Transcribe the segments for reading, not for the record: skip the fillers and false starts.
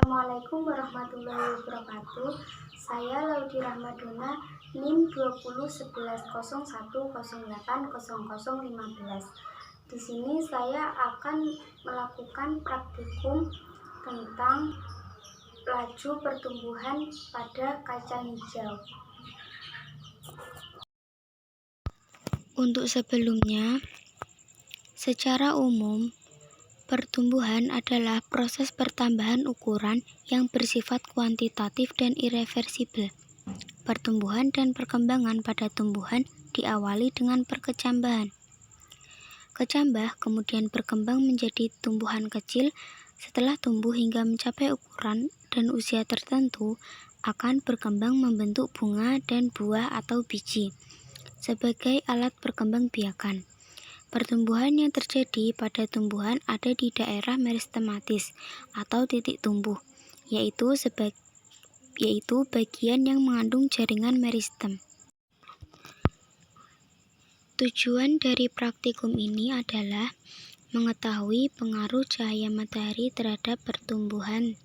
Assalamualaikum warahmatullahi wabarakatuh. Saya Laudi Rahmadona, NIM 201101080015. Di sini saya akan melakukan praktikum tentang laju pertumbuhan pada kacang hijau. Untuk sebelumnya, secara umum, pertumbuhan adalah proses pertambahan ukuran yang bersifat kuantitatif dan irreversibel. Pertumbuhan dan perkembangan pada tumbuhan diawali dengan perkecambahan. Kecambah kemudian berkembang menjadi tumbuhan kecil. Setelah tumbuh hingga mencapai ukuran dan usia tertentu, akan berkembang membentuk bunga dan buah atau biji sebagai alat perkembangbiakan. Pertumbuhan yang terjadi pada tumbuhan ada di daerah meristematis atau titik tumbuh, yaitu bagian yang mengandung jaringan meristem. Tujuan dari praktikum ini adalah mengetahui pengaruh cahaya matahari terhadap pertumbuhan,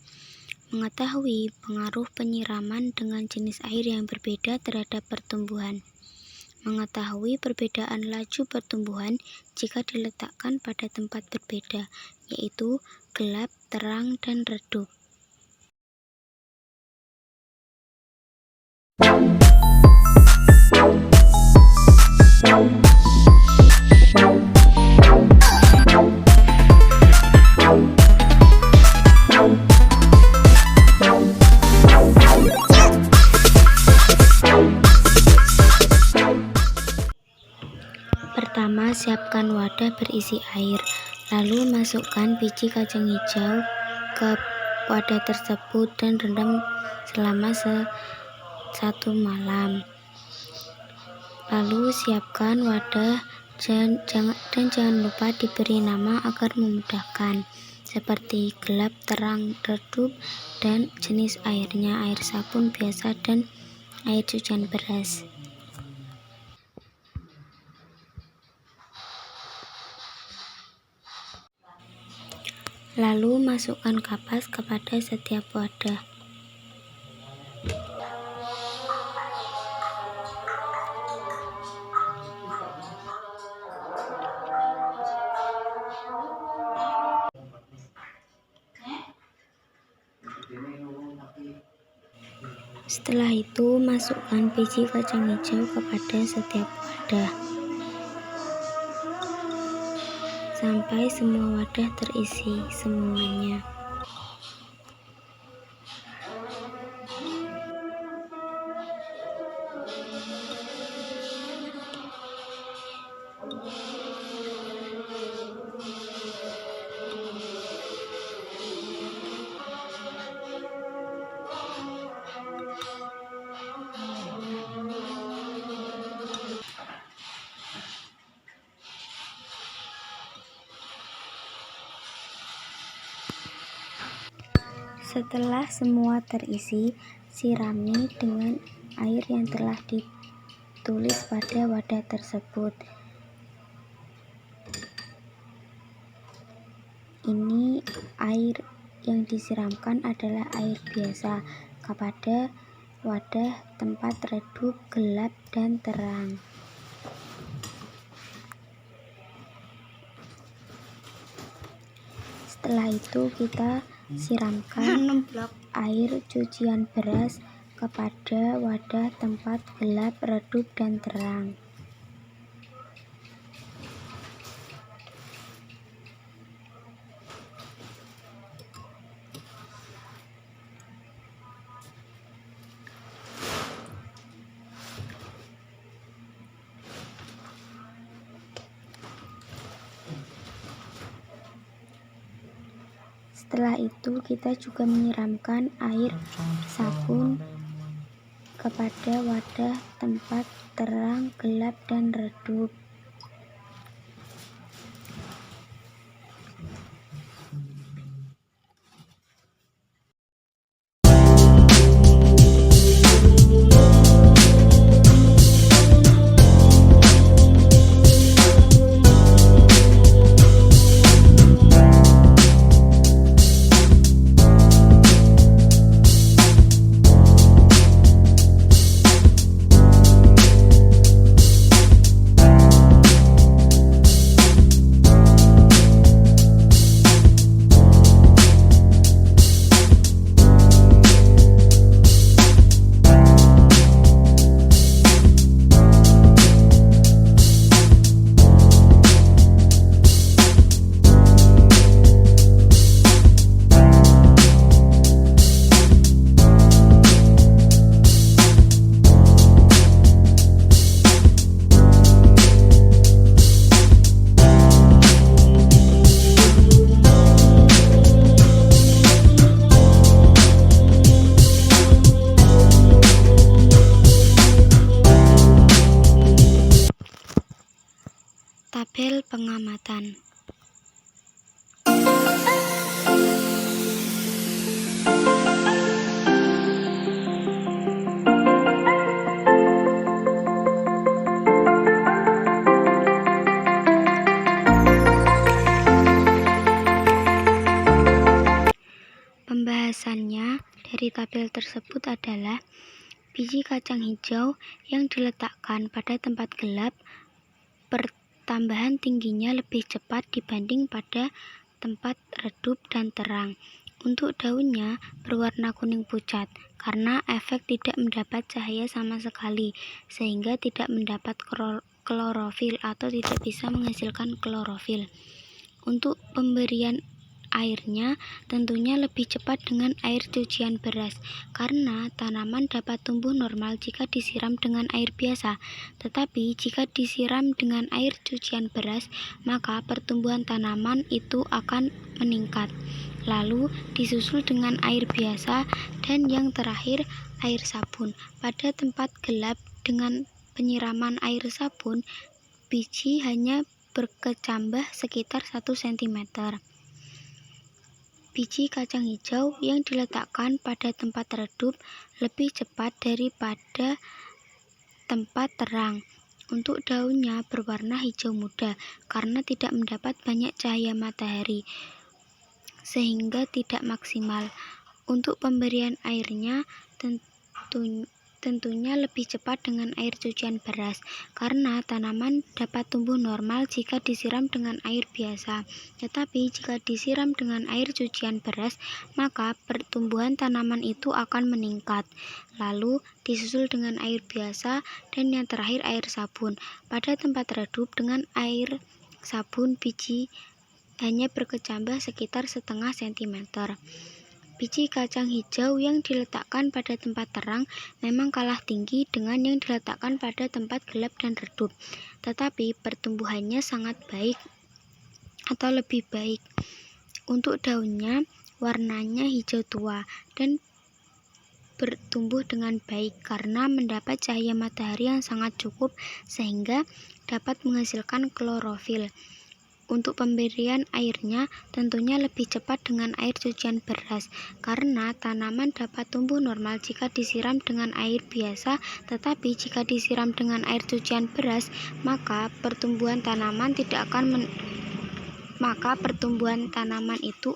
mengetahui pengaruh penyiraman dengan jenis air yang berbeda terhadap pertumbuhan, mengetahui perbedaan laju pertumbuhan jika diletakkan pada tempat berbeda, yaitu gelap, terang, dan redup. Pertama, siapkan wadah berisi air, lalu masukkan biji kacang hijau ke wadah tersebut dan rendam selama 1 malam. Lalu siapkan wadah dan jangan lupa diberi nama agar memudahkan, seperti gelap, terang, redup, dan jenis airnya, air sabun biasa dan air cucian beras. Lalu masukkan kapas kepada setiap wadah. Setelah itu, masukkan biji kacang hijau kepada setiap wadah sampai semua wadah terisi semuanya. Setelah semua terisi, sirami dengan air yang telah ditulis pada wadah tersebut. Ini air yang disiramkan adalah air biasa kepada wadah tempat redup, gelap, dan terang. Setelah itu kita siramkan air cucian beras kepada wadah tempat gelap, redup, dan terang. Setelah itu kita juga menyiramkan air sabun kepada wadah tempat terang, gelap, dan redup. Tabel pengamatan. Pembahasannya dari tabel tersebut adalah biji kacang hijau yang diletakkan pada tempat gelap, pertambahan tingginya lebih cepat dibanding pada tempat redup dan terang. Untuk daunnya berwarna kuning pucat karena efek tidak mendapat cahaya sama sekali, sehingga tidak mendapat klorofil atau tidak bisa menghasilkan klorofil. Untuk pemberian airnya tentunya lebih cepat dengan air cucian beras, karena tanaman dapat tumbuh normal jika disiram dengan air biasa. Tetapi jika disiram dengan air cucian beras, maka pertumbuhan tanaman itu akan meningkat. Lalu disusul dengan air biasa, dan yang terakhir air sabun. Pada tempat gelap dengan penyiraman air sabun, biji hanya berkecambah sekitar 1 cm. Biji kacang hijau yang diletakkan pada tempat redup lebih cepat daripada tempat terang. Untuk daunnya berwarna hijau muda karena tidak mendapat banyak cahaya matahari, sehingga tidak maksimal. Untuk pemberian airnya tentunya lebih cepat dengan air cucian beras, karena tanaman dapat tumbuh normal jika disiram dengan air biasa. Tetapi jika disiram dengan air cucian beras, maka pertumbuhan tanaman itu akan meningkat. Lalu disusul dengan air biasa, dan yang terakhir air sabun. Pada tempat redup dengan air sabun, biji hanya berkecambah sekitar setengah cm. Biji kacang hijau yang diletakkan pada tempat terang memang kalah tinggi dengan yang diletakkan pada tempat gelap dan redup, tetapi pertumbuhannya sangat baik atau lebih baik. Untuk daunnya, warnanya hijau tua dan bertumbuh dengan baik karena mendapat cahaya matahari yang sangat cukup sehingga dapat menghasilkan klorofil. Untuk pemberian airnya tentunya lebih cepat dengan air cucian beras, karena tanaman dapat tumbuh normal jika disiram dengan air biasa, tetapi jika disiram dengan air cucian beras, maka pertumbuhan tanaman itu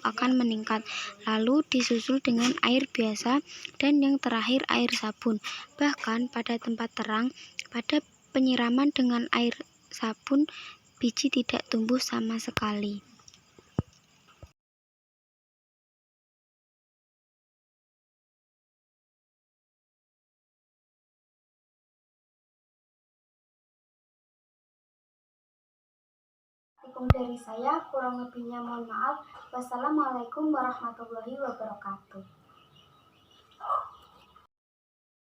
akan meningkat. Lalu disusul dengan air biasa, dan yang terakhir air sabun. Bahkan pada tempat terang, pada penyiraman dengan air sabun, biji tidak tumbuh sama sekali. Praktikum dari saya, kurang lebihnya mohon maaf. Wassalamualaikum warahmatullahi wabarakatuh.